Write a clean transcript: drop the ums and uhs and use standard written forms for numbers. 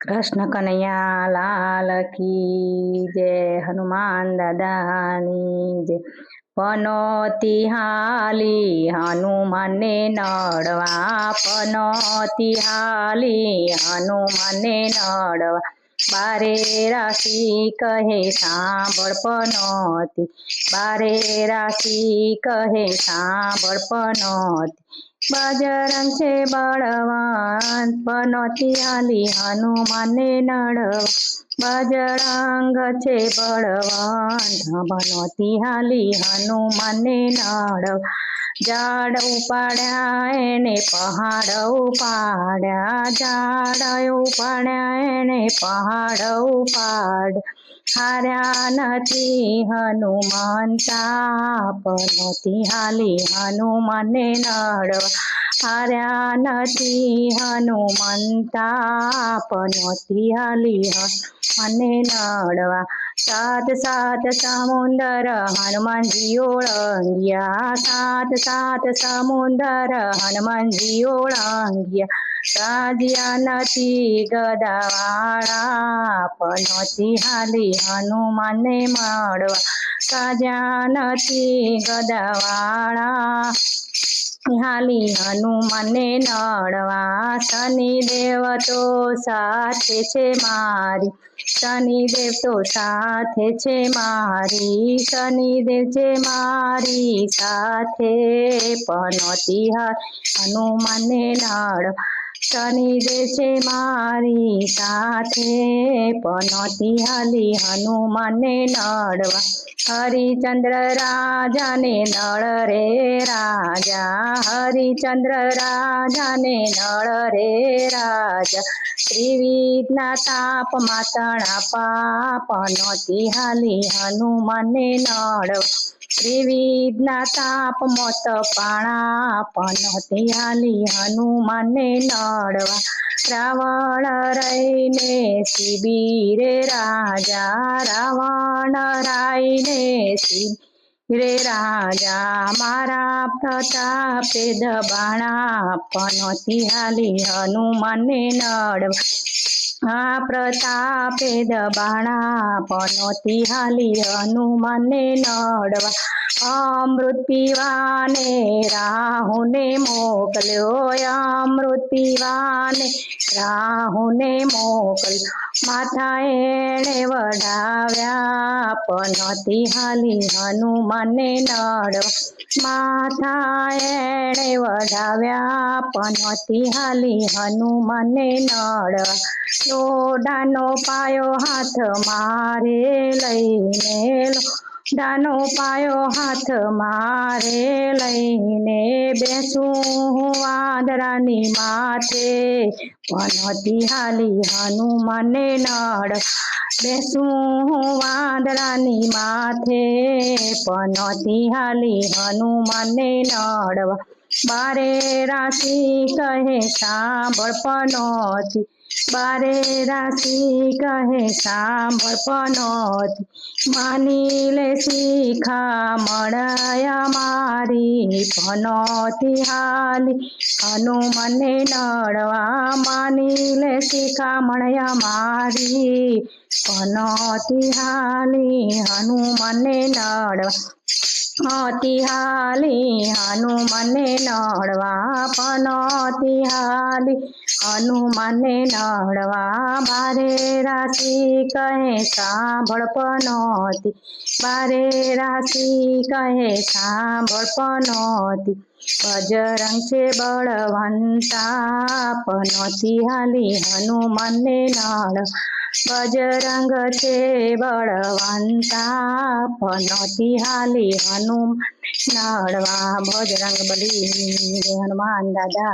कृष्ण कन्हैया लाल की जय। हनुमान दादानी जय। पनोती हाली हनुमाने नड़वा, पनोती हाली हनुमाने नड़वा। बारे राशि कहे सांभळ पनोती, बारे राशि कहे सांभळ पनोती। बजरंग छे बलवान पनोती हाली हनुमाने नड़वा। बजरंग छे बलवान पनोती हाली हनुमाने नड़वा। झाड़ उपाड्या एने पहाड़ उपाड्या, झाड़ उपाड्या एने पहाड़ उपाड। हार्या नथी हनुमंता पनोती हाली हनुमाने नड़वा। हार्या नथी हनुमंता पनोती हाली हनुमाने नड़वा। सात सात समुंदर हनुमान जी ओळंगिया, सात सात समुंदर हनुमान जी ओळंगिया। राजिया नथी गदावाळा पनोती हाली हनुमाने मळवा। राजा नथी गदावाळा हाली हनुमाने नड़वा। शनिदेव तो साथे छे मारी, शनिदेव तो साथे छे मारी, शनिदेव छे मारी साथे पनोती हाली हनुमाने नड़वा। शनिदेव छे मारी साथे पनोती हाली हनुमाने नड़वा। हरिचंद्र राजा ने नळ रे राजा, हरिचंद्र राजा ने नळ रे राजा। त्रिविधना ताप मातणा पाप पनोती हाली हनुमाने नड़वा। त्रिविधना ताप मोत पाणा पनोती हाली हनुमाने नड़वा। रावण रईने शिबीरे राजा, रावण राईने शिबीरे राजा। मारा प्रतापे दबाणा पनोती हाली हनुमाने नड़वा। आ प्रतापे दबाणा पनोती हाली हनुमाने नड़वा। अमृत पीवाने राहुने मोकल्यो, अमृत पीवाने राहुने मोकल्यो। माथा एणे वढाव्या पनोती हाली हनुमाने नड़वा। माथा एणे वढाव्या पनोती हाली हनुमाने नड़वा। लोढानो पायो हाथ मारे लईने, लोढानो पायो हाथ मारे लईने। बेसूं वादरानी माथे पनोती हाली हनुमाने नड़वा। बेसूं वादरानी माथे पनोती हाली हनुमाने नड़वा। बारे राशि कहे सांभळ पनोती, बारे राशि कहे सांभळ पनोती। मानी ले शिखामण मारी पनोती हाली हनुमाने नड़वा। मानी ले शिखामण मारी पनोती हाली हनुमाने नड़वा। पनोती हाली हनुमाने नड़वा, पनोती हाली हनुमाने नड़वा। बारे राशि कहे सांभळ पनोती, बारे राशि कहे सांभळ पनोती। बजरंग छे बलवंता पनोती हाली हनुमाने नड़वा। बजरंग छे बलवंता पनोती हाली हनुमाने नड़वा। बजरंग बली हनुमान दादा।